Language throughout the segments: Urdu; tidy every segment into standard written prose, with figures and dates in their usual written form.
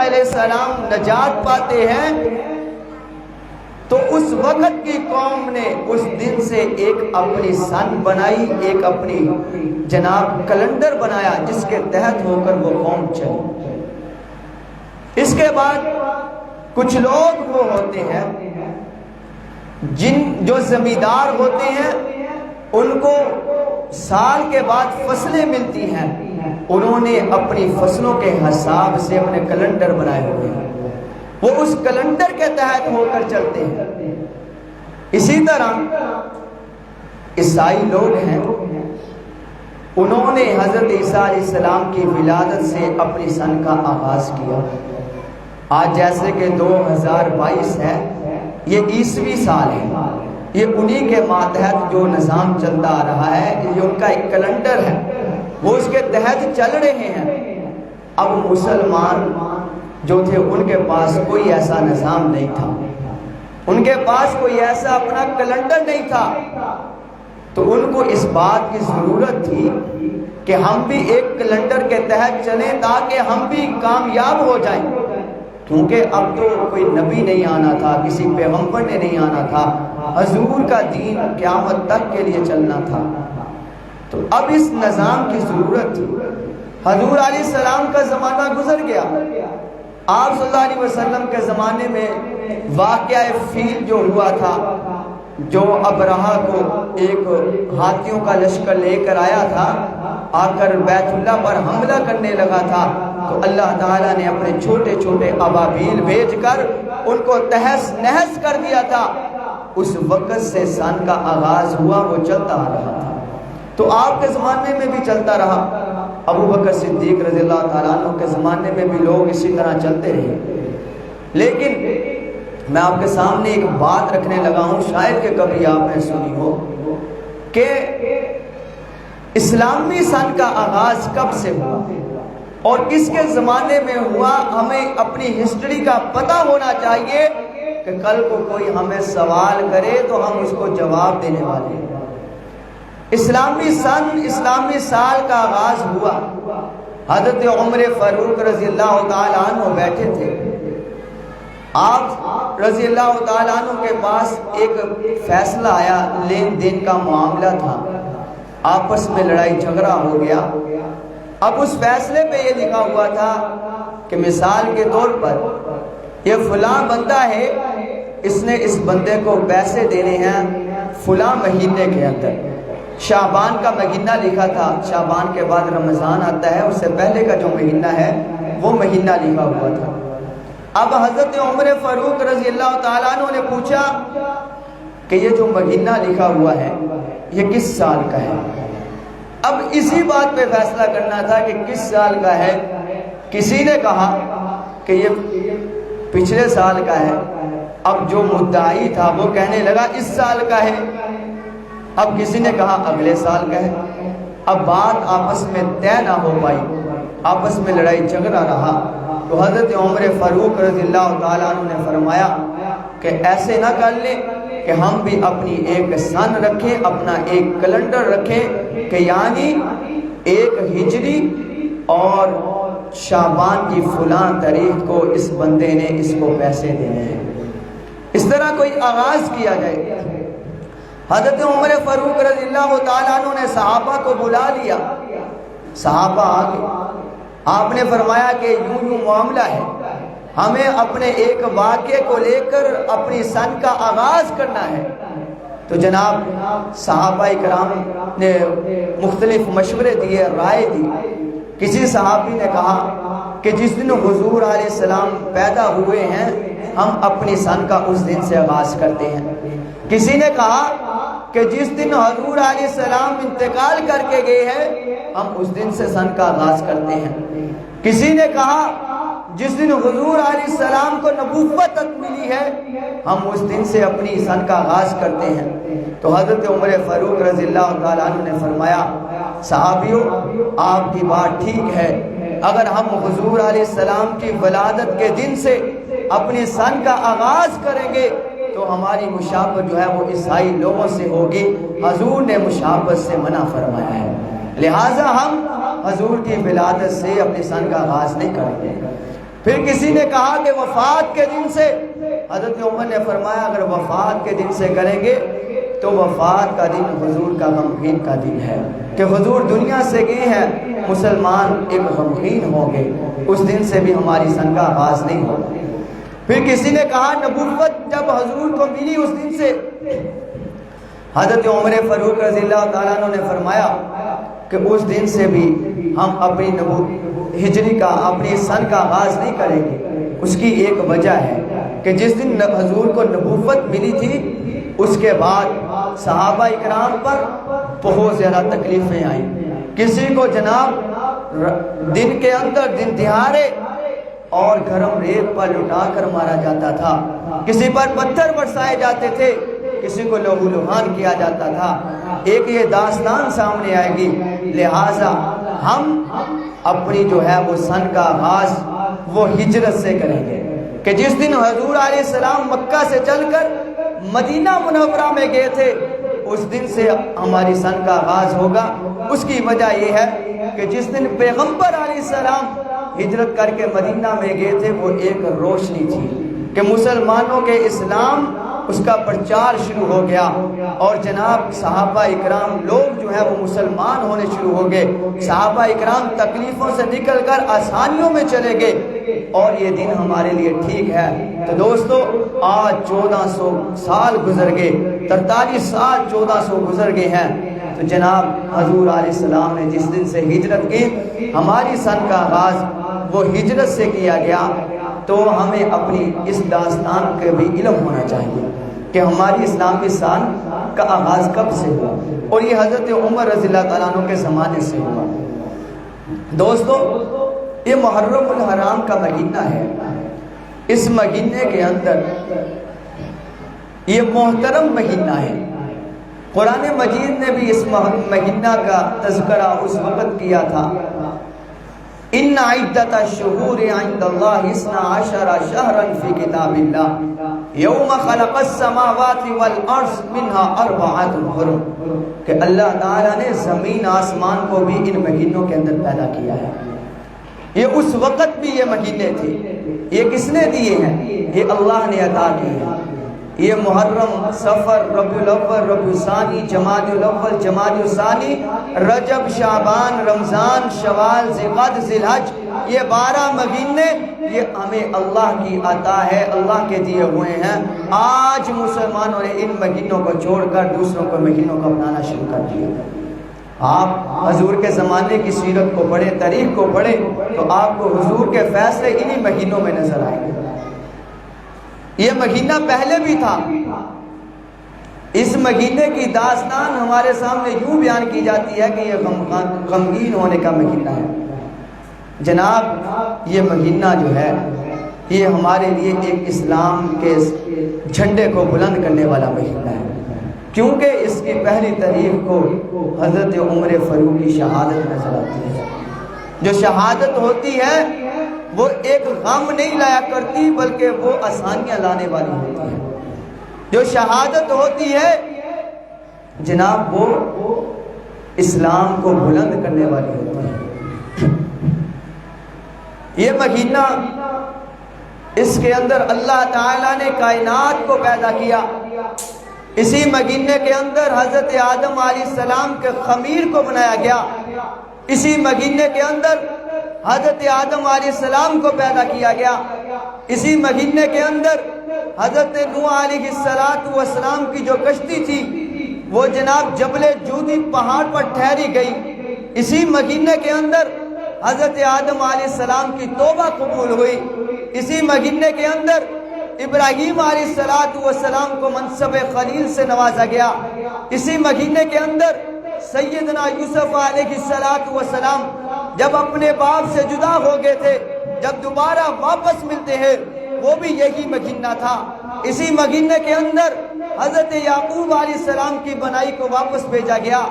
علیہ السلام نجات پاتے ہیں تو اس وقت کی قوم نے اس دن سے ایک اپنی سن بنائی، ایک اپنی جناب کیلنڈر بنایا جس کے تحت ہو کر وہ قوم چلی۔ اس کے بعد کچھ لوگ وہ ہوتے ہیں جو زمیندار ہوتے ہیں، ان کو سال کے بعد فصلیں ملتی ہیں، انہوں نے اپنی فصلوں کے حساب سے اپنے کیلنڈر بنائے ہوئے ہیں، وہ اس کیلنڈر کے تحت ہو کر چلتے ہیں۔ اسی طرح عیسائی لوگ ہیں، انہوں نے حضرت عیسیٰ علیہ السلام کی ولادت سے اپنی سن کا آغاز کیا۔ آج جیسے کہ 2022 ہے، یہ عیسوی سال ہے، یہ انہی کے ماتحت جو نظام چلتا آ رہا ہے، یہ ان کا ایک کیلنڈر ہے، وہ اس کے تحت چل رہے ہیں۔ اب مسلمان جو تھے ان کے پاس کوئی ایسا نظام نہیں تھا، ان کے پاس کوئی ایسا اپنا کیلنڈر نہیں تھا، تو ان کو اس بات کی ضرورت تھی کہ ہم بھی ایک کیلنڈر کے تحت چلیں تاکہ ہم بھی کامیاب ہو جائیں، کیونکہ اب تو کوئی نبی نہیں آنا تھا، کسی پیغمبر نے نہیں آنا تھا، حضور کا دین قیامت تک کے لیے چلنا تھا، تو اب اس نظام کی ضرورت تھی۔ حضور علیہ السلام کا زمانہ گزر گیا، آپ صلی اللہ علیہ وسلم کے زمانے میں واقعہ فیل جو ہوا تھا، جو ابرہہ کو ایک ہاتھیوں کا لشکر لے کر آیا تھا، آ کر بیت اللہ پر حملہ کرنے لگا تھا، تو اللہ تعالیٰ نے اپنے چھوٹے چھوٹے ابابیل بھیج کر ان کو تہس نہس کر دیا تھا۔ اس وقت سے سن کا آغاز ہوا، وہ چلتا آ رہا تھا، تو آپ کے زمانے میں بھی چلتا رہا، ابو بکر صدیق رضی اللہ تعالیٰ عنہ کے زمانے میں بھی لوگ اسی طرح چلتے رہے۔ لیکن میں آپ کے سامنے ایک بات رکھنے لگا ہوں، شاید کہ کبھی آپ نے سنی ہو، کہ اسلامی سن کا آغاز کب سے ہوا اور کس کے زمانے میں ہوا، ہمیں اپنی ہسٹری کا پتہ ہونا چاہیے کہ کل کو کوئی ہمیں سوال کرے تو ہم اس کو جواب دینے والے ہیں۔ اسلامی سن، اسلامی سال کا آغاز ہوا، حضرت عمر فاروق رضی اللہ تعالیٰ عنہ بیٹھے تھے، آپ رضی اللہ تعالیٰ عنہ کے پاس ایک فیصلہ آیا، لین دین کا معاملہ تھا، آپس میں لڑائی جھگڑا ہو گیا۔ اب اس فیصلے پہ یہ لکھا ہوا تھا کہ مثال کے طور پر یہ فلاں بندہ ہے، اس نے اس بندے کو پیسے دینے ہیں فلاں مہینے کے اندر، شعبان کا مہینہ لکھا تھا، شعبان کے بعد رمضان آتا ہے، اس سے پہلے کا جو مہینہ ہے وہ مہینہ لکھا ہوا تھا۔ اب حضرت عمر فاروق رضی اللہ تعالیٰ عنہ نے پوچھا کہ یہ جو مہینہ لکھا ہوا ہے یہ کس سال کا ہے؟ اب اسی بات پہ فیصلہ کرنا تھا کہ کس سال کا ہے۔ کسی نے کہا کہ یہ پچھلے سال کا ہے، اب جو مدعی تھا وہ کہنے لگا اس سال کا ہے، اب کسی نے کہا اگلے سال کا ہے۔ اب بات آپس میں طے نہ ہو پائی، آپس میں لڑائی جھگڑا رہا، تو حضرت عمر فاروق رضی اللہ تعالیٰ عنہ نے فرمایا کہ ایسے نہ کر لیں کہ ہم بھی اپنی ایک سن رکھیں، اپنا ایک کیلنڈر رکھیں کہ یعنی ایک ہجری اور شعبان کی فلاں تاریخ کو اس بندے نے اس کو پیسے دینے ہیں، اس طرح کوئی آغاز کیا جائے۔ حضرت عمر فاروق رضی اللہ تعالیٰ عنہ نے صحابہ کو بلا لیا، صحابہ آگے، آپ نے فرمایا کہ یوں معاملہ ہے، ہمیں اپنے ایک واقعے کو لے کر اپنی سن کا آغاز کرنا ہے۔ تو جناب صحابہ کرام نے مختلف مشورے دیے، رائے دی۔ کسی صحابی نے کہا کہ جس دن حضور علیہ السلام پیدا ہوئے ہیں ہم اپنی سن کا اس دن سے آغاز کرتے ہیں۔ کسی نے کہا کہ جس دن حضور علیہ السلام انتقال کر کے گئے ہیں ہم اس دن سے سن کا آغاز کرتے ہیں۔ کسی نے کہا جس دن حضور علیہ السلام کو نبوت ملی ہے ہم اس دن سے اپنی سن کا آغاز کرتے ہیں۔ تو حضرت عمر فاروق رضی اللہ تعالیٰ عنہ نے فرمایا صحابیوں آپ کی بات ٹھیک ہے، اگر ہم حضور علیہ السلام کی ولادت کے دن سے اپنی سن کا آغاز کریں گے تو ہماری مشابہت جو ہے وہ عیسائی لوگوں سے ہوگی، حضور نے مشابہت سے منع فرمایا ہے، لہٰذا ہم حضور کی ولادت سے اپنی سن کا آغاز نہیں کریں گے۔ پھر کسی نے کہا کہ وفات کے دن سے، حضرت عمر نے فرمایا اگر وفات کے دن سے کریں گے تو وفات کا دن حضور کا غمگین کا دن ہے، کہ حضور دنیا سے گئے ہیں، مسلمان ایک غمگین ہوں گے، اس دن سے بھی ہماری سن کا آغاز نہیں ہوگا۔ پھر کسی نے کہا نبوت جب حضور کو ملی اس دن سے، حضرت عمر فاروق رضی اللہ تعالیٰ عنہ نے فرمایا کہ اس دن سے بھی ہم اپنی ہجری کا، اپنی سن کا آغاز نہیں کریں گے۔ اس کی ایک وجہ ہے کہ جس دن حضور کو نبوت ملی تھی اس کے بعد صحابہ اکرام پر بہت زیادہ تکلیفیں آئیں۔ کسی کو جناب دن کے اندر دن دہاڑے اور گرم ریت پر لٹا کر مارا جاتا تھا، کسی پر پتھر برسائے جاتے تھے، کسی کو لہو لہان کیا جاتا تھا۔ ایک یہ داستان سامنے آئے گی، لہٰذا ہم اپنی جو ہے وہ سن کا آغاز وہ ہجرت سے کریں گے، کہ جس دن حضور علیہ السلام مکہ سے چل کر مدینہ منورہ میں گئے تھے اس دن سے ہماری سن کا آغاز ہوگا۔ اس کی وجہ یہ ہے کہ جس دن پیغمبر علیہ السلام ہجرت کر کے مدینہ میں گئے تھے وہ ایک روشنی تھی کہ مسلمانوں کے اسلام اس کا پرچار شروع ہو گیا، اور جناب صحابہ اکرام لوگ جو ہے وہ مسلمان ہونے شروع ہو گئے، صحابہ اکرام تکلیفوں سے نکل کر آسانیوں میں چلے گئے، اور یہ دن ہمارے لیے ٹھیک ہے۔ تو دوستو آج 1400 سال گزر گئے، 43 سال 1400 گزر گئے ہیں، تو جناب حضور علیہ السلام نے جس دن سے ہجرت کی، ہماری سن کا آغاز وہ ہجرت سے کیا گیا، تو ہمیں اپنی اس داستان کا بھی علم ہونا چاہیے کہ ہماری اسلامی سال کا آغاز کب سے ہوا، اور یہ حضرت عمر رضی اللہ تعالیٰ عنہ کے زمانے سے ہوا۔ دوستو یہ محرم الحرام کا مہینہ ہے، اس مہینے کے اندر یہ محترم مہینہ ہے۔ قرآن مجید نے بھی اس مہینہ کا تذکرہ اس وقت کیا تھا، ان عدت الشہور عند اللہ 12 شہرا فی کتاب اللہ یوم خلق السماوات والارض منها 4 حرم، کہ اللہ تعالیٰ نے زمین آسمان کو بھی ان مہینوں کے اندر پیدا کیا ہے۔ یہ اس وقت بھی یہ مہینے تھے، یہ کس نے دیے ہیں؟ یہ اللہ نے عطا کیے ہیں۔ یہ محرم، صفر، ربیع الاول، ربیع الثانی، جمادی الاول، جمادی الثانی، رجب، شعبان، رمضان، شوال، ذوالقعدہ، ذی الحج، یہ 12 مہینے یہ ہمیں اللہ کی عطا ہے، اللہ کے دیے ہوئے ہیں۔ آج مسلمانوں نے ان مہینوں کو چھوڑ کر دوسروں کو مہینوں کو اپنانا شروع کر دیا۔ آپ حضور کے زمانے کی سیرت کو پڑھیں، تاریخ کو پڑھیں، تو آپ کو حضور کے فیصلے انہی مہینوں میں نظر آئیں گے۔ یہ مہینہ پہلے بھی تھا، اس مہینے کی داستان ہمارے سامنے یوں بیان کی جاتی ہے کہ یہ غمگین ہونے کا مہینہ ہے۔ جناب یہ مہینہ جو ہے یہ ہمارے لیے ایک اسلام کے جھنڈے کو بلند کرنے والا مہینہ ہے، کیونکہ اس کی پہلی تاریخ کو حضرت عمر فاروق کی شہادت نظر آتی ہے۔ جو شہادت ہوتی ہے وہ ایک غم نہیں لایا کرتی بلکہ وہ آسانیاں لانے والی ہوتی ہے۔ جو شہادت ہوتی ہے جناب وہ اسلام کو بلند کرنے والی ہوتی ہے۔ یہ مہینہ اس کے اندر اللہ تعالیٰ نے کائنات کو پیدا کیا، اسی مہینے کے اندر حضرت آدم علیہ السلام کے خمیر کو بنایا گیا، اسی مہینے کے اندر حضرت آدم علیہ السلام کو پیدا کیا گیا، اسی مہینے کے اندر حضرت نوح علیہ السلام کی جو کشتی تھی وہ جناب جبل جودی پہاڑ پر ٹھہری گئی، اسی مہینے کے اندر حضرت آدم علیہ السلام کی توبہ قبول ہوئی، اسی مہینے کے اندر ابراہیم علیہ السلام کو منصب خلیل سے نوازا گیا، اسی مہینے کے اندر سیدنا یوسف علیہ السلام جب اپنے باپ سے جدا ہو گئے تھے، جب دوبارہ واپس ملتے ہیں وہ بھی یہی مہینہ تھا۔ اسی مہینے کے اندر حضرت یعقوب علیہ السلام کی بنائی کو واپس بھیجا گیا،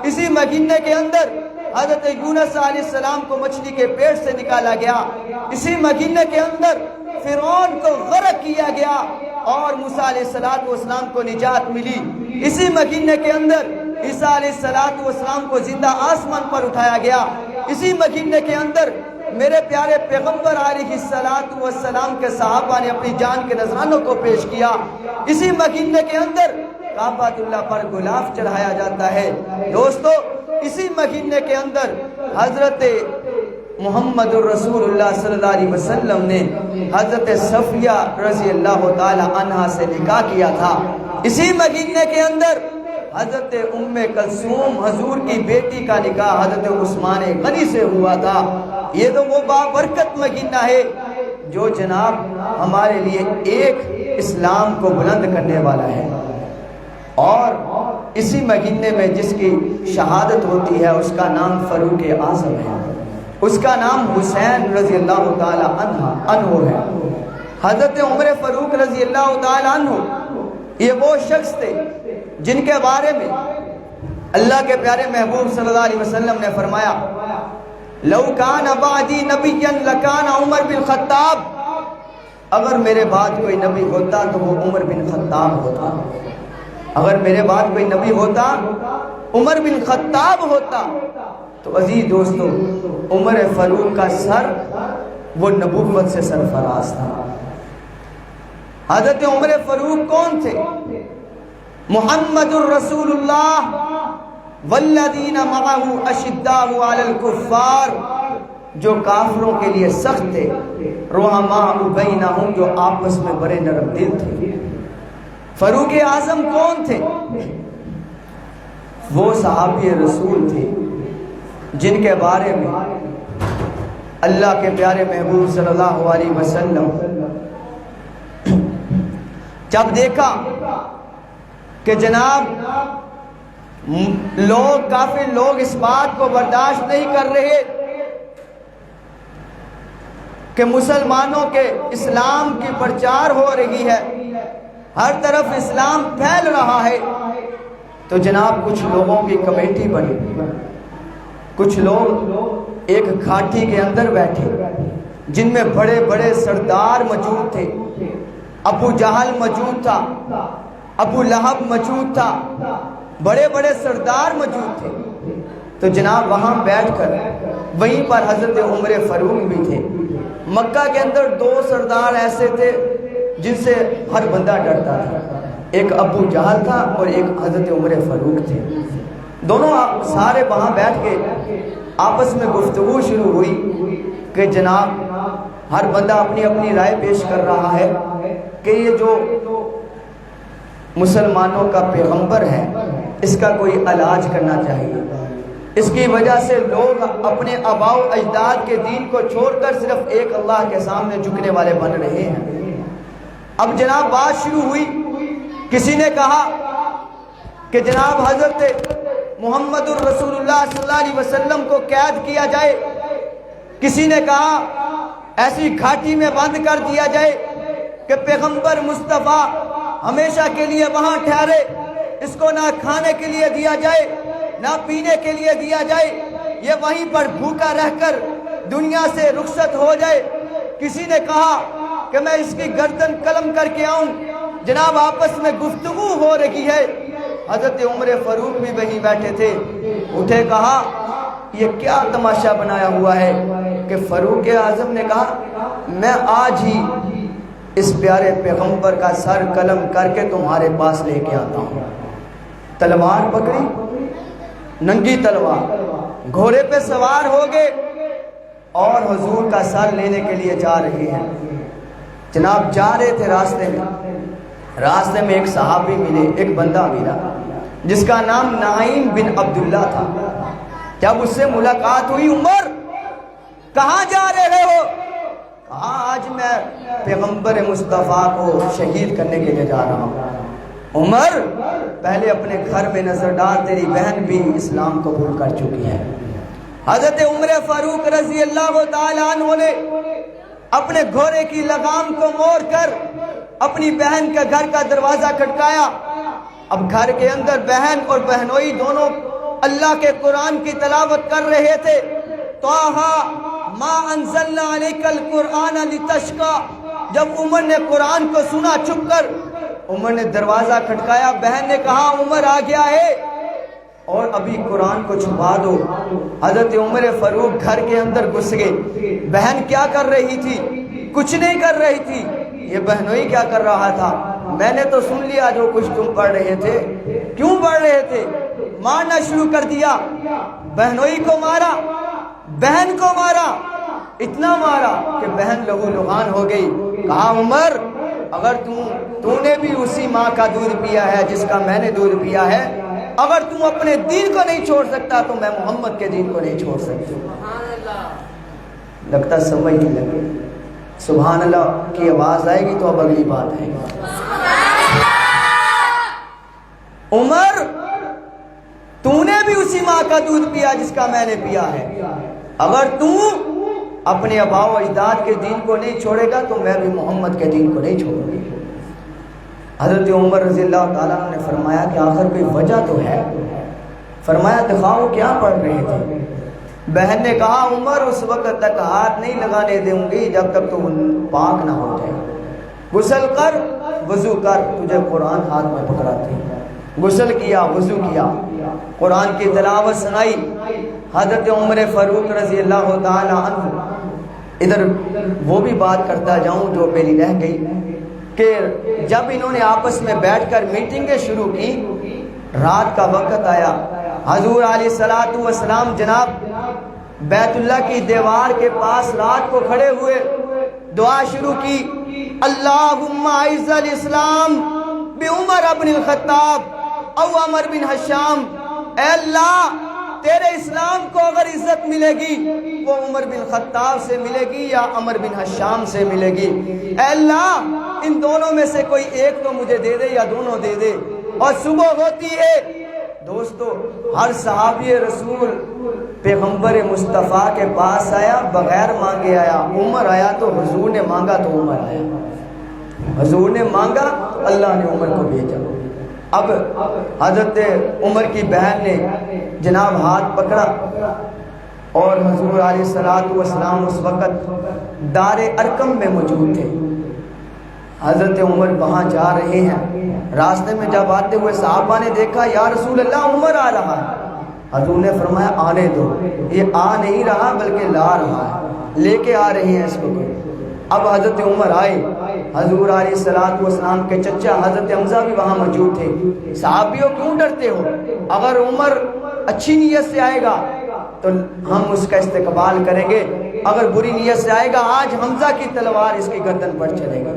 اسی مہینے کے اندر حضرت یونس علیہ السلام کو مچھلی کے پیٹ سے نکالا گیا، اسی مہینے کے اندر فرعون کو غرق کیا گیا اور موسیٰ علیہ السلام کو نجات ملی، اسی مہینے کے اندر عیسیٰ علیہ السلام کو زندہ آسمان پر اٹھایا گیا، اسی مہینے کے اندر میرے پیارے پیغمبر علیہ السلام کے صحابہ نے اپنی جان کے نذرانوں کو پیش کیا۔ اسی مہینے کے اندر کعبۃ اللہ پر غلاف چڑھایا جاتا ہے۔ دوستو اسی مہینے کے اندر حضرت محمد الرسول اللہ صلی اللہ علیہ وسلم نے حضرت صفیہ رضی اللہ تعالی عنہا سے نکاح کیا تھا۔ اسی مہینے کے اندر حضرت ام کلثوم حضور کی بیٹی کا نکاح حضرت عثمان غنی سے ہوا تھا۔ یہ تو وہ بابرکت مہینہ ہے جو جناب ہمارے لیے ایک اسلام کو بلند کرنے والا ہے، اور اسی مہینے میں جس کی شہادت ہوتی ہے اس کا نام فاروق اعظم ہے، اس کا نام حسین رضی اللہ تعالی عنہ ہے۔ حضرت عمر فاروق رضی اللہ تعالی عنہ یہ وہ شخص تھے جن کے بارے میں اللہ کے پیارے محبوب صلی اللہ علیہ وسلم نے فرمایا لو کان بعدی نبیا لکان عمر بن خطاب، اگر میرے بعد کوئی نبی ہوتا تو وہ عمر بن خطاب ہوتا، اگر میرے بعد کوئی نبی ہوتا عمر بن خطاب ہوتا۔ تو عزیز دوستو عمر فاروق کا سر وہ نبوت سے سرفراز تھا۔ حضرت عمر فاروق کون تھے؟ محمد الرسول اللہ والذین معہ اشداء علی الکفار، جو کافروں کے لیے سخت تھے، رحماء بینہم، جو آپس میں بڑے نرم دل تھے۔ فاروق اعظم کون تھے؟ وہ صحابی رسول تھے جن کے بارے میں اللہ کے پیارے محبوب صلی اللہ علیہ وسلم جب دیکھا کہ جناب کافی لوگ اس بات کو برداشت نہیں کر رہے کہ مسلمانوں کے اسلام کی پرچار ہو رہی ہے، ہر طرف اسلام پھیل رہا ہے، تو جناب کچھ لوگوں کی کمیٹی بنی، کچھ لوگ ایک کھاٹی کے اندر بیٹھے جن میں بڑے بڑے سردار موجود تھے۔ ابو جہل موجود تھا، ابو لہب موجود تھا، بڑے بڑے سردار موجود تھے۔ تو جناب وہاں بیٹھ کر وہیں پر حضرت عمر فاروق بھی تھے۔ مکہ کے اندر دو سردار ایسے تھے جن سے ہر بندہ ڈرتا تھا، ایک ابو جہل تھا اور ایک حضرت عمر فاروق تھے۔ دونوں سارے وہاں بیٹھ کے آپس میں گفتگو شروع ہوئی کہ جناب ہر بندہ اپنی اپنی رائے پیش کر رہا ہے کہ یہ جو مسلمانوں کا پیغمبر ہے اس کا کوئی علاج کرنا چاہیے، اس کی وجہ سے لوگ اپنے آباء و اجداد کے دین کو چھوڑ کر صرف ایک اللہ کے سامنے جھکنے والے بن رہے ہیں۔ اب جناب بات شروع ہوئی، کسی نے کہا کہ جناب حضرت محمد الرسول اللہ صلی اللہ علیہ وسلم کو قید کیا جائے، کسی نے کہا ایسی گھاٹی میں بند کر دیا جائے کہ پیغمبر مصطفیٰ ہمیشہ کے لیے وہاں ٹھہرے، اس کو نہ کھانے کے لیے دیا جائے نہ پینے کے لیے دیا جائے، یہ وہیں پر بھوکا رہ کر دنیا سے رخصت ہو جائے۔ کسی نے کہا کہ میں اس کی گردن قلم کر کے آؤں۔ جناب آپس میں گفتگو ہو رہی ہے، حضرت عمر فاروق بھی وہیں بیٹھے تھے، اٹھے کہا یہ کیا تماشا بنایا ہوا ہے کہ فاروق اعظم نے کہا میں آج ہی اس پیارے پیغمبر کا سر قلم کر کے تمہارے پاس لے کے آتا ہوں۔ تلوار پکڑی، ننگی تلوار، گھوڑے پہ سوار ہو گئے اور حضور کا سر لینے کے لیے جا رہے ہیں۔ جناب جا رہے تھے، راستے میں ایک صحابی ملے، ایک بندہ ملا جس کا نام نعیم بن عبداللہ تھا۔ جب اس سے ملاقات ہوئی، عمر کہاں جا رہے ہو؟ کہا آج میں پیغمبر مصطفیٰ کو شہید کرنے کے لیے جا رہا ہوں۔ عمر پہلے اپنے گھر میں نظر ڈال، تیری بہن بھی اسلام قبول کر چکی ہے۔ حضرت عمر فاروق رضی اللہ تعالی عنہ نے اپنے گھوڑے کی لگام کو موڑ کر اپنی بہن کے گھر کا دروازہ کھٹکایا۔ اب گھر کے اندر بہن اور بہنوئی دونوں اللہ کے قرآن کی تلاوت کر رہے تھے۔ طٰہٰ ما انزلنا علیک القرآن لتشقیٰ، جب عمر نے قرآن کو سنا چھپ کر، عمر نے دروازہ کھٹکایا، بہن نے کہا عمر آ گیا ہے۔ اور ابھی قرآن کو چھپا دو۔ حضرت عمر فاروق گھر کے اندر گھس گئے۔ بہن کیا کر رہی تھی؟ کچھ نہیں کر رہی تھی، یہ بہنوئی کیا کر رہا تھا؟ میں نے تو سن لیا جو کچھ تم پڑھ رہے تھے۔ کیوں پڑھ رہے تھے؟ مارنا شروع کر دیا، بہنوئی کو مارا، بہن کو مارا، اتنا مارا کہ بہن لہو لہان ہو گئی۔ کہا عمر اگر تو نے بھی اسی ماں کا دودھ پیا ہے جس کا میں نے دودھ پیا ہے، اگر تم اپنے دین کو نہیں چھوڑ سکتا تو میں محمد کے دین کو نہیں چھوڑ سکتا۔ لگتا سمجھ نہیں لگے۔ سبحان اللہ کی آواز آئے گی تو اب اگلی بات ہے۔ عمر تو نے بھی اسی ماں کا دودھ پیا جس کا میں نے پیا ہے، اگر تو اپنے آباء و اجداد کے دین کو نہیں چھوڑے گا تو میں بھی محمد کے دین کو نہیں چھوڑوں گی۔ حضرت عمر رضی اللہ تعالیٰ نے فرمایا کہ آخر کوئی وجہ تو ہے؟ فرمایا دکھاؤ کیا پڑھ رہے تھے؟ بہن نے کہا عمر اس وقت تک ہاتھ نہیں لگانے دوں گی جب تک تو پاک نہ ہو جائے۔ غسل کر، وضو کر، تجھے قرآن ہاتھ میں پکڑاتی۔ غسل کیا، وضو کیا، قرآن کی تلاوت سنائی۔ حضرت عمر فاروق رضی اللہ تعالی عنہ، ادھر وہ بھی بات کرتا جاؤں جو میری رہ گئی، کہ جب انہوں نے آپس میں بیٹھ کر میٹنگیں شروع کی، رات کا وقت آیا، حضور علیہ الصلوۃ والسلام جناب بیت اللہ کی دیوار کے پاس رات کو کھڑے ہوئے، دعا شروع کی، اللہم اعز الاسلام بعمر بن الخطاب او عمر بن حشام۔ اے اللہ تیرے اسلام کو اگر عزت ملے گی وہ عمر بن خطاب سے ملے گی یا عمر بن حشام سے ملے گی۔ اے اللہ ان دونوں میں سے کوئی ایک تو مجھے دے دے یا دونوں دے دے۔ اور صبح ہوتی ہے دوستو، ہر صحابی رسول پیغمبر مصطفیٰ کے پاس آیا بغیر مانگے آیا۔ عمر آیا تو حضور نے مانگا تو عمر آیا، حضور نے مانگا تو اللہ نے عمر کو بھیجا۔ اب حضرت عمر کی بہن نے جناب ہاتھ پکڑا اور حضور علیہ الصلوۃ والسلام اس وقت دار ارقم میں موجود تھے۔ حضرت عمر وہاں جا رہے ہیں، راستے میں جب آتے ہوئے صحابہ نے دیکھا یا رسول اللہ عمر آ رہا ہے، حضور نے فرمایا آنے دو، یہ آ نہیں رہا بلکہ لا رہا ہے، لے کے آ رہے ہیں اس کو۔ اب حضرت عمر آئے، حضور علیہ الصلوۃ والسلام کے چچا حضرت حمزہ بھی وہاں موجود تھے۔ صحابیوں کیوں ڈرتے ہو؟ اگر عمر اچھی نیت سے آئے گا تو ہم اس کا استقبال کریں گے، اگر بری نیت سے آئے گا آج حمزہ کی تلوار اس کی گردن پر چلے گا۔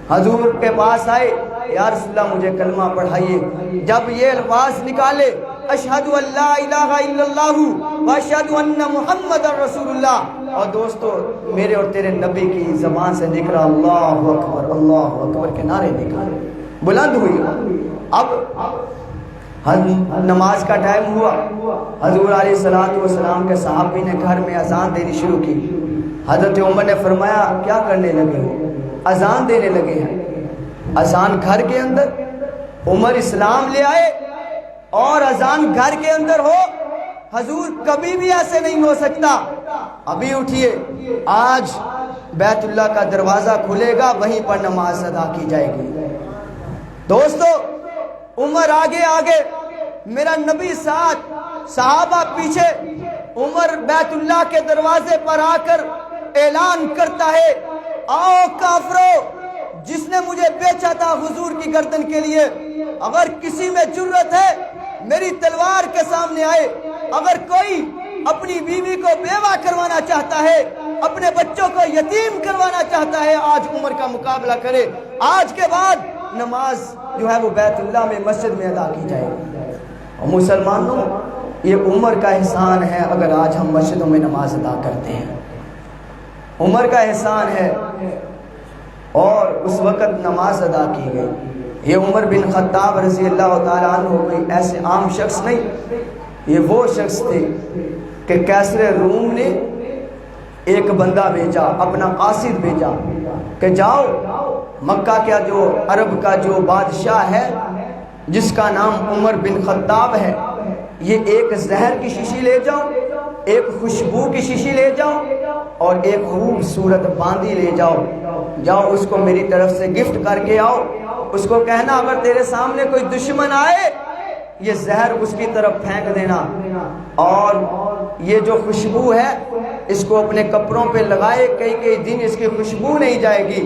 حضور کے پاس آئے، یا رسول اللہ مجھے کلمہ پڑھائیے۔ جب یہ الفاظ نکالے اشہد ان لا الہ الا اللہ واشہد ان محمد رسول اللہ، اور دوستو میرے اور تیرے نبی کی زبان سے نکلا اللہ اکبر کے نعرے نکالے، بلند ہوئی۔ اب نماز کا ٹائم ہوا، حضور علیہ الصلوۃ والسلام کے صحابی نے گھر میں اذان دینی شروع کی۔ حضرت عمر نے فرمایا کیا کرنے لگے ہو؟ اذان دینے لگے ہیں۔ اذان گھر کے اندر، عمر اسلام لے آئے اور اذان گھر کے اندر ہو؟ حضور کبھی بھی ایسے نہیں ہو سکتا۔ ابھی اٹھیے، آج بیت اللہ کا دروازہ کھلے گا، وہیں پر نماز ادا کی جائے گی۔ دوستو عمر آگے آگے، میرا نبی ساتھ، صحابہ پیچھے۔ عمر بیت اللہ کے دروازے پر آ کر اعلان کرتا ہے آؤ کافرو، جس نے مجھے بیچا تھا حضور کی گردن کے لیے، اگر کسی میں جرت ہے میری تلوار کے سامنے آئے۔ اگر کوئی اپنی بیوی کو بیوہ کروانا چاہتا ہے، اپنے بچوں کو یتیم کروانا چاہتا ہے، آج عمر کا مقابلہ کرے۔ آج کے بعد نماز جو ہے وہ بیت اللہ میں مسجد میں ادا کی جائے۔ اور مسلمانوں یہ عمر کا احسان ہے اگر آج ہم مسجدوں میں نماز ادا کرتے ہیں، عمر کا احسان ہے۔ اور اس وقت نماز ادا کی گئی۔ یہ عمر بن خطاب رضی اللہ تعالیٰ عنہ کوئی ایسے عام شخص نہیں، یہ وہ شخص تھے کہ کیسر روم نے ایک بندہ بھیجا، اپنا قاصد بھیجا کہ جاؤ مکہ کا جو عرب کا جو بادشاہ ہے جس کا نام عمر بن خطاب ہے، یہ ایک زہر کی شیشی لے جاؤ، ایک خوشبو کی شیشی لے جاؤ اور ایک خوبصورت باندی لے جاؤ، جاؤ اس کو میری طرف سے گفٹ کر کے آؤ۔ اس کو کہنا اگر تیرے سامنے کوئی دشمن آئے یہ زہر اس کی طرف پھینک دینا، اور یہ جو خوشبو ہے اس کو اپنے کپڑوں پہ لگائے، کئی دن اس کی خوشبو نہیں جائے گی،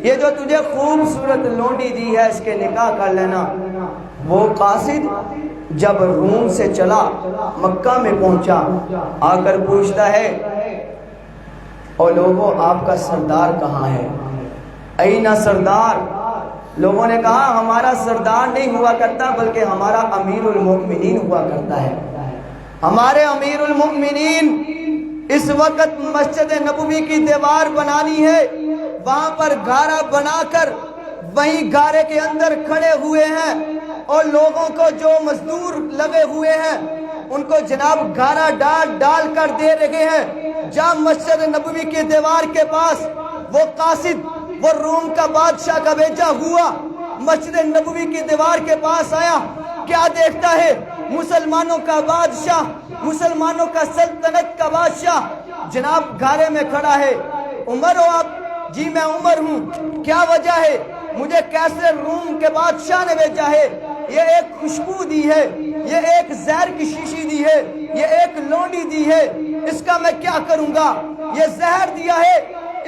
یہ جو تجھے خوبصورت لونڈی دی ہے اس کے نکاح کر لینا۔ وہ قاصد جب روم سے چلا مکہ میں پہنچا، آ کر پوچھتا ہے اور لوگوں آپ کا سردار کہاں ہے؟ اینا سردار؟ لوگوں نے کہا ہمارا سردار نہیں ہوا کرتا بلکہ ہمارا امیر المؤمنین ہوا کرتا ہے۔ ہمارے امیر المؤمنین اس وقت مسجد نبوی کی دیوار بنانی ہے، وہاں پر گارا بنا کر وہیں گارے کے اندر کھڑے ہوئے ہیں، اور لوگوں کو جو مزدور لگے ہوئے ہیں ان کو جناب گارا ڈال کر دے رہے ہیں۔ جب مسجد نبوی کی دیوار کے پاس وہ قاصد، وہ روم کا بادشاہ کا بھیجا ہوا، مسجد نبوی کی دیوار کے پاس آیا، کیا دیکھتا ہے؟ مسلمانوں کا بادشاہ، مسلمانوں کا سلطنت کا بادشاہ جناب گارے میں کھڑا ہے۔ عمر ہو آپ؟ جی میں عمر ہوں۔ کیا وجہ ہے؟ مجھے کیسر روم کے بادشاہ نے بھیجا ہے، یہ ایک خوشبو دی ہے، یہ ایک زہر کی شیشی دی ہے، یہ ایک لونڈی دی ہے، اس کا میں کیا کروں گا؟ یہ زہر دیا ہے،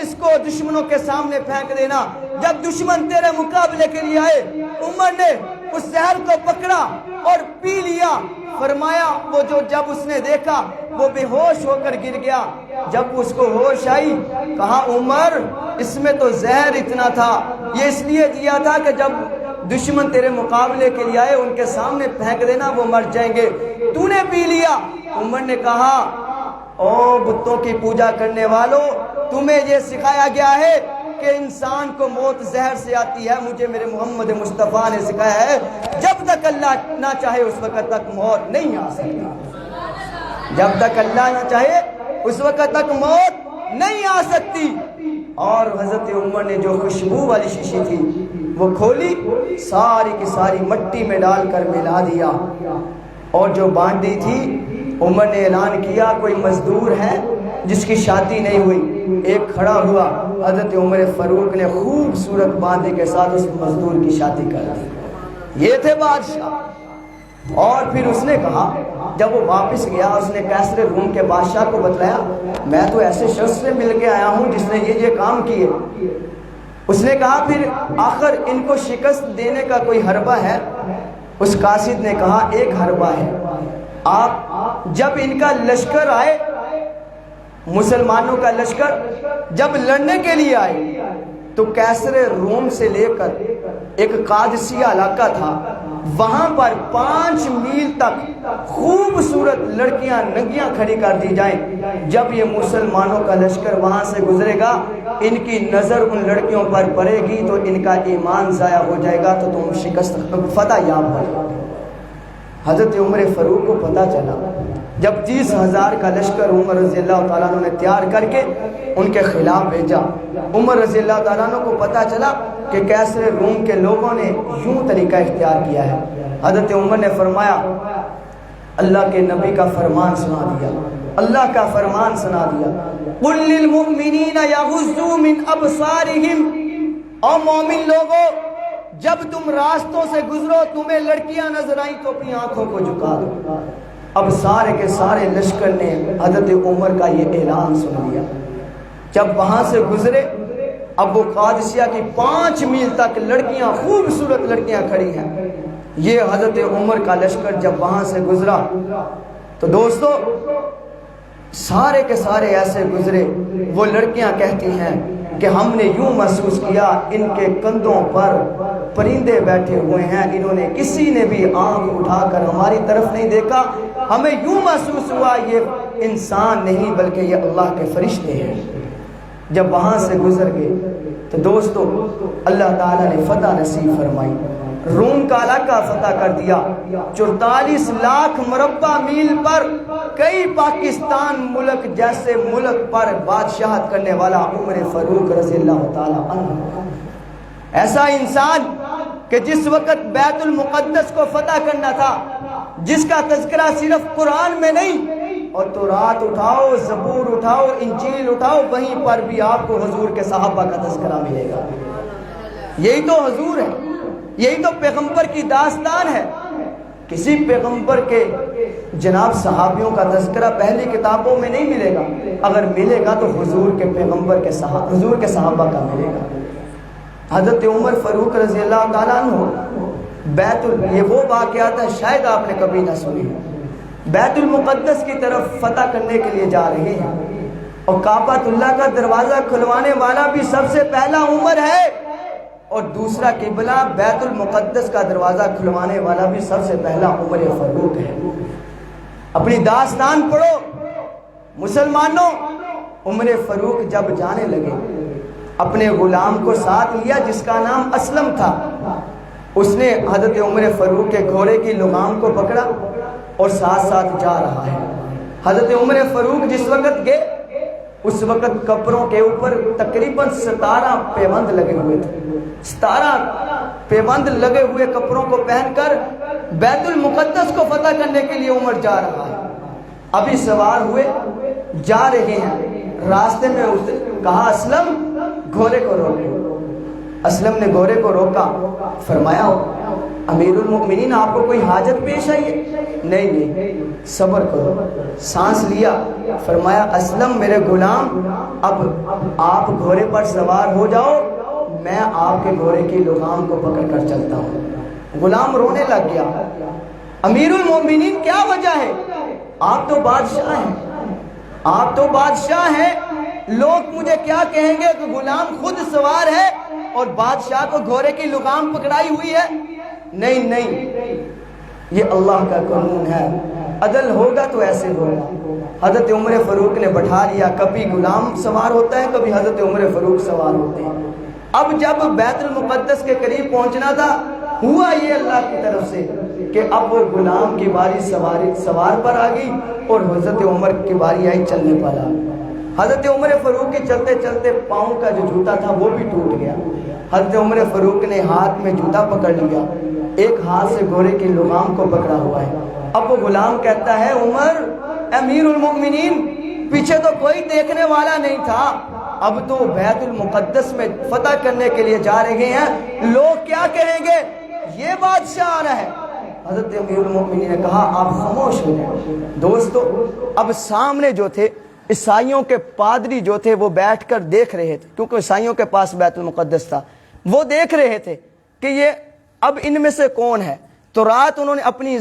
اس کو دشمنوں کے سامنے پھینک دینا، جب دشمن تیرے مقابلے کے لیے آئے۔ عمر نے اس زہر کو پکڑا اور پی لیا۔ فرمایا وہ جب اس نے دیکھا وہ بے ہوش ہو کر گر گیا۔ جب اس کو ہوش آئی کہا عمر اس میں تو زہر اتنا تھا، یہ اس لیے دیا تھا کہ جب دشمن تیرے مقابلے کے لیے آئے ان کے سامنے پھینک دینا، وہ مر جائیں گے، تو نے پی لیا۔ عمر نے کہا او بتوں کی پوجا کرنے والوں، تمہیں یہ سکھایا گیا ہے کہ انسان کو موت زہر سے آتی ہے، مجھے میرے محمد مصطفیٰ نے سکھایا ہے جب تک اللہ نہ چاہے اس وقت تک موت نہیں آ سکتی، جب تک اللہ نہ چاہے اس وقت تک موت نہیں آ سکتی۔ اور حضرت عمر نے جو خوشبو والی شیشی تھی وہ کھولی، ساری کی ساری مٹی میں ڈال کر ملا دیا، اور جو بانٹی تھی عمر نے اعلان کیا کوئی مزدور ہے جس کی شادی نہیں ہوئی؟ ایک کھڑا ہوا، حضرت عمر فاروق نے خوبصورت باندے کے ساتھ اس مزدور کی شادی کر دی۔ یہ تھے بادشاہ۔ اور پھر اس نے کہا جب وہ واپس گیا اس نے کیسر روم کے بادشاہ کو بتلایا میں تو ایسے شخص سے مل کے آیا ہوں جس نے یہ کام کیے۔ اس نے کہا پھر آخر ان کو شکست دینے کا کوئی حربہ ہے؟ اس قاصد نے کہا ایک حربہ ہے، آپ جب ان کا لشکر آئے، مسلمانوں کا لشکر جب لڑنے کے لیے آئے تو کیسر روم سے لے کر ایک قادسیہ علاقہ تھا، وہاں پر 5 میل تک خوبصورت لڑکیاں ننگیاں کھڑی کر دی جائیں، جب یہ مسلمانوں کا لشکر وہاں سے گزرے گا ان کی نظر ان لڑکیوں پر پڑے گی تو ان کا ایمان ضائع ہو جائے گا، تو تم شکست فتح یاب ہو جائے گا۔ حضرت عمر فاروق کو پتہ چلا جب 30,000 کا لشکر عمر رضی اللہ تعالیٰ عنہ نے تیار کر کے ان کے خلاف بھیجا، عمر رضی اللہ تعالیٰ عنہ کو پتہ چلا کہ کیسر روم کے لوگوں نے یوں طریقہ اختیار کیا ہے۔ حضرت عمر نے فرمایا اللہ کے نبی کا فرمان سنا دیا، اللہ کا فرمان سنا دیا، قُلْ لِلْمُؤْمِنِينَ يَغُضُّوا مِنْ أَبْصَارِهِمْ، اور مومن لوگوں جب تم راستوں سے گزرو تمہیں لڑکیاں نظر آئیں تو اپنی آنکھوں کو جھکا دو۔ اب سارے کے سارے لشکر نے حضرت عمر کا یہ اعلان سن لیا، جب وہاں سے گزرے اب وہ قادسیہ کی 5 میل تک لڑکیاں خوبصورت لڑکیاں کھڑی ہیں، یہ حضرت عمر کا لشکر جب وہاں سے گزرا تو دوستو سارے کے سارے ایسے گزرے، وہ لڑکیاں کہتی ہیں کہ ہم نے یوں محسوس کیا ان کے کندھوں پر پرندے بیٹھے ہوئے ہیں، انہوں نے کسی نے بھی آنکھ اٹھا کر ہماری طرف نہیں دیکھا، ہمیں یوں محسوس ہوا یہ انسان نہیں بلکہ یہ اللہ کے فرشتے ہیں۔ جب وہاں سے گزر گئے تو دوستو اللہ تعالیٰ نے فتح نصیب فرمائی، روم کا علاقہ فتح کر دیا، 44 لاکھ مربع میل پر کئی پاکستان ملک جیسے ملک پر بادشاہت کرنے والا عمر فاروق رضی اللہ تعالیٰ عنہ، ایسا انسان کہ جس وقت بیت المقدس کو فتح کرنا تھا، جس کا تذکرہ صرف قرآن میں نہیں، اور تورات اٹھاؤ، زبور اٹھاؤ، انجیل اٹھاؤ، وہیں پر بھی آپ کو حضور کے صحابہ کا تذکرہ ملے گا۔ یہی تو حضور ہے، یہی تو پیغمبر کی داستان ہے کسی پیغمبر کے جناب صحابیوں کا تذکرہ پہلی کتابوں میں نہیں ملے گا، اگر ملے گا تو حضور کے پیغمبر کے حضور کے صحابہ کا ملے گا۔ حضرت عمر فاروق رضی اللہ تعالیٰ عنہ یہ وہ واقعات ہے شاید آپ نے کبھی نہ سنی، بیت المقدس کی طرف فتح کرنے کے لیے جا رہے ہیں، اور کعبۃ اللہ کا دروازہ کھلوانے والا بھی سب سے پہلا عمر ہے، اور دوسرا قبلہ بیت المقدس کا دروازہ کھلوانے والا بھی سب سے پہلا عمر فاروق ہے۔ اپنی داستان پڑھو مسلمانوں، عمر فاروق جب جانے لگے اپنے غلام کو ساتھ لیا جس کا نام اسلم تھا، اس نے حضرت عمر فاروق کے گھوڑے کی لگام کو پکڑا اور ساتھ ساتھ جا رہا ہے۔ حضرت عمر فاروق جس وقت گئے اس وقت کپڑوں کے اوپر تقریباً 17 پیبند لگے ہوئے تھے، 17 پیبند لگے ہوئے کپڑوں کو پہن کر بیت المقدس کو فتح کرنے کے لیے عمر جا رہا ہے۔ ابھی سوار ہوئے جا رہے ہیں، راستے میں اس نے کہا اسلم گھوڑے کو روکو۔ اسلم نے گھوڑے کو روکا، فرمایا امیر المؤمنین آپ کو کوئی حاجت پیش آئی ہے؟ نہیں صبر کرو۔ سانس لیا، فرمایا اسلم میرے غلام اب آپ گھوڑے پر سوار ہو جاؤ، میں آپ کے گھوڑے کی لگام کو پکڑ کر چلتا ہوں۔ غلام رونے لگ گیا، امیر المؤمنین کیا وجہ ہے؟ آپ تو بادشاہ ہیں، آپ تو بادشاہ ہیں، لوگ مجھے کیا کہیں گے کہ غلام خود سوار ہے اور بادشاہ کو گھوڑے کی لگام پکڑائی ہوئی ہے؟ نہیں، یہ اللہ کا قانون ہے، عدل ہوگا تو ایسے ہوگا۔ حضرت عمر فاروق نے بٹھا لیا، کبھی غلام سوار ہوتا ہے کبھی حضرت عمر فاروق سوار ہوتے ہیں۔ اب جب بیت المقدس کے قریب پہنچنا تھا، ہوا یہ اللہ کی طرف سے کہ اب وہ غلام کی باری سوار پر آ گئی اور حضرت عمر کی باری آئی چلنے پر آ گئی۔ حضرت عمر فاروق کے چلتے چلتے پاؤں کا جو جوتا تھا وہ بھی ٹوٹ گیا۔ حضرت عمر فاروق نے ہاتھ میں جوتا پکڑ لیا، ایک ہاتھ سے گھوڑے کی لگام کو پکڑا ہوا ہے۔ اب وہ غلام کہتا ہے عمر امیر المؤمنین پیچھے تو کوئی دیکھنے والا نہیں تھا، اب تو بیت المقدس میں فتح کرنے کے لیے جا رہے ہیں، لوگ کیا کہیں گے؟ یہ بادشاہ آ رہا ہے۔ حضرت امیر المؤمنین نے کہا آپ خاموش ہو جائیں۔ دوستو اب سامنے جو تھے عیسائیوں کے پادری جو تھے وہ بیٹھ کر دیکھ رہے تھے، کیونکہ عیسائیوں کے پاس بیت المقدس تھا، وہ دیکھ رہے تھے کہ یہ اب ان میں سے کون ہے۔ تو رات انہوں نے اپنی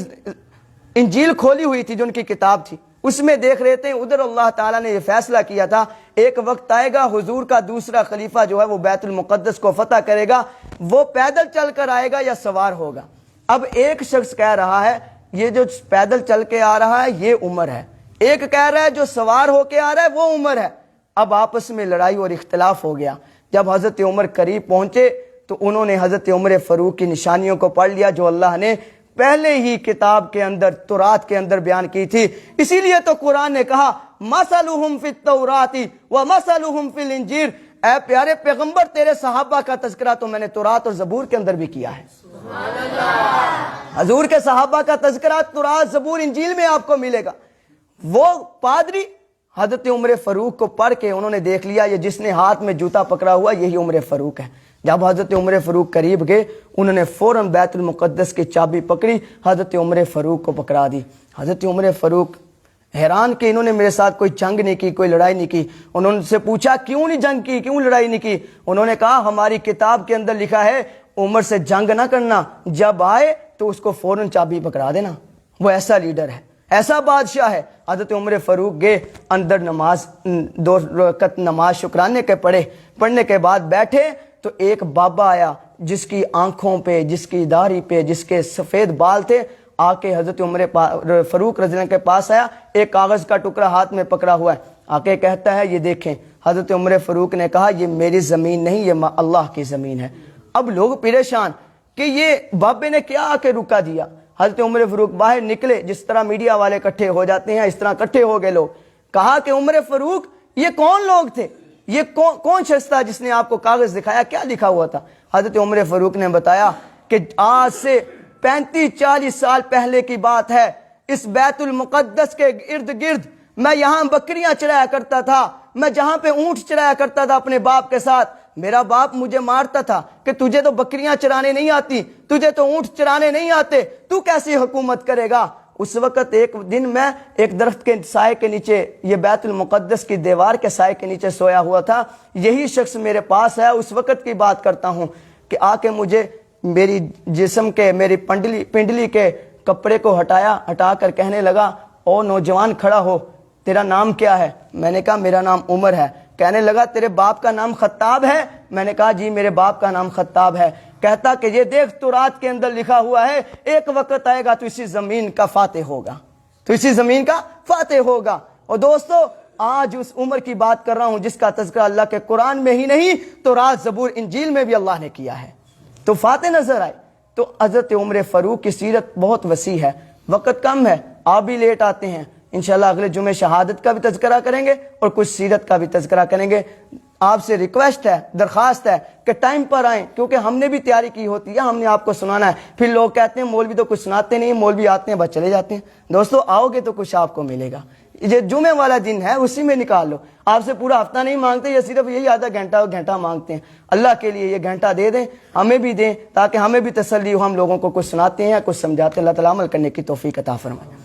انجیل کھولی ہوئی تھی جو ان کی کتاب تھی، اس میں دیکھ رہے تھے ادھر اللہ تعالیٰ نے یہ فیصلہ کیا تھا ایک وقت آئے گا حضور کا دوسرا خلیفہ جو ہے وہ بیت المقدس کو فتح کرے گا، وہ پیدل چل کر آئے گا یا سوار ہوگا۔ اب ایک شخص کہہ رہا ہے یہ جو پیدل چل کے آ رہا ہے یہ عمر ہے، ایک کہہ رہا ہے جو سوار ہو کے آ رہا ہے وہ عمر ہے۔ اب آپس میں لڑائی اور اختلاف ہو گیا۔ جب حضرت عمر قریب پہنچے تو انہوں نے حضرت عمر فاروق کی نشانیوں کو پڑھ لیا جو اللہ نے پہلے ہی کتاب کے اندر تورات کے اندر بیان کی تھی۔ اسی لیے تو قرآن نے کہا مثلہم فی التوراۃ ومثلہم فی الانجیل، اے پیارے پیغمبر تیرے صحابہ کا تذکرہ تو میں نے تورات اور زبور کے اندر بھی کیا ہے۔ سبحان اللہ، حضور کے صحابہ کا تذکرہ تورات زبور انجیل میں آپ کو ملے گا۔ وہ پادری حضرت عمر فاروق کو پڑھ کے انہوں نے دیکھ لیا یہ جس نے ہاتھ میں جوتا پکڑا ہوا یہی عمر فاروق ہے۔ جب حضرت عمر فاروق قریب گئے انہوں نے فوراً بیت المقدس کی چابی پکڑی، حضرت عمر فاروق کو پکڑا دی۔ حضرت عمر فاروق حیران کہ انہوں نے میرے ساتھ کوئی جنگ نہیں کی، کوئی لڑائی نہیں کی۔ انہوں نے سے پوچھا کیوں نہیں جنگ کی، کیوں لڑائی نہیں کی؟ انہوں نے کہا ہماری کتاب کے اندر لکھا ہے عمر سے جنگ نہ کرنا، جب آئے تو اس کو فوراً چابی پکڑا دینا، وہ ایسا لیڈر ہے، ایسا بادشاہ ہے۔ حضرت عمر فاروق گئے اندر، نماز 2 رکعت نماز شکرانے کے پڑھنے کے بعد بیٹھے تو ایک بابا آیا جس کی آنکھوں پہ، جس کی داڑھی پہ، جس کے سفید بال تھے، آ کے حضرت عمر فاروق رضی اللہ عنہ کے پاس آیا، ایک کاغذ کا ٹکڑا ہاتھ میں پکڑا ہوا ہے، آ کے کہتا ہے یہ دیکھیں۔ حضرت عمر فاروق نے کہا یہ میری زمین نہیں، یہ اللہ کی زمین ہے۔ اب لوگ پریشان کہ یہ بابے نے کیا آ کے رکا دیا۔ حضرت عمر فاروق باہر نکلے، جس طرح میڈیا والے اکٹھے ہو جاتے ہیں اس طرح اکٹھے ہو گئے لوگ۔ کہا کہ عمر فاروق یہ کون لوگ تھے، یہ کون شخص تھا جس نے آپ کو کاغذ دکھایا، کیا لکھا ہوا تھا؟ حضرت عمر فاروق نے بتایا کہ آج سے 35-40 سال پہلے کی بات ہے، اس بیت المقدس کے ارد گرد میں یہاں بکریاں چرایا کرتا تھا، میں جہاں پہ اونٹ چرایا کرتا تھا اپنے باپ کے ساتھ، میرا باپ مجھے مارتا تھا کہ تجھے تو بکریاں چرانے نہیں آتی, تجھے تو اونٹ چرانے نہیں آتے, تو کیسی حکومت کرے گا. اس وقت ایک دن میں ایک درخت کے سائے کے نیچے, یہ بیت المقدس کی دیوار کے سائے کے نیچے سویا ہوا تھا. یہی شخص میرے پاس ہے, اس وقت کی بات کرتا ہوں, کہ آ کے مجھے میری جسم کے, میری پنڈلی کے کپڑے کو ہٹا کر کہنے لگا, او نوجوان کھڑا ہو, تیرا نام کیا ہے؟ میں نے کہا میرا نام عمر ہے. کہنے لگا تیرے باپ کا نام خطاب ہے؟ میں نے کہا جی میرے باپ کا نام خطاب ہے. کہتا کہ یہ دیکھ تورات کے اندر لکھا ہوا ہے, ایک وقت آئے گا تو اسی زمین کا فاتح ہوگا, تو اسی زمین کا فاتح ہوگا. اور دوستو آج اس عمر کی بات کر رہا ہوں جس کا تذکرہ اللہ کے قرآن میں ہی نہیں تورات زبور انجیل میں بھی اللہ نے کیا ہے. تو فاتح نظر آئے. تو حضرت عمر فاروق کی سیرت بہت وسیع ہے, وقت کم ہے, آپ بھی لیٹ آتے ہیں. انشاءاللہ اگلے جمعے شہادت کا بھی تذکرہ کریں گے اور کچھ سیرت کا بھی تذکرہ کریں گے. آپ سے ریکویسٹ ہے, درخواست ہے کہ ٹائم پر آئیں, کیونکہ ہم نے بھی تیاری کی ہوتی ہے, ہم نے آپ کو سنانا ہے. پھر لوگ کہتے ہیں مولوی تو کچھ سناتے نہیں, مولوی آتے ہیں بس چلے جاتے ہیں. دوستو آؤ گے تو کچھ آپ کو ملے گا. یہ جمعے والا دن ہے اسی میں نکال لو. آپ سے پورا ہفتہ نہیں مانگتے, یہ صرف یہی آدھا گھنٹہ مانگتے ہیں. اللہ کے لیے یہ گھنٹہ دے دیں, ہمیں بھی دیں, تاکہ ہمیں بھی تسلی ہو, ہم لوگوں کو کچھ سناتے ہیں, کچھ سمجھاتے ہیں. اللہ تعالیٰ عمل کرنے کی توفیق عطا فرمائے.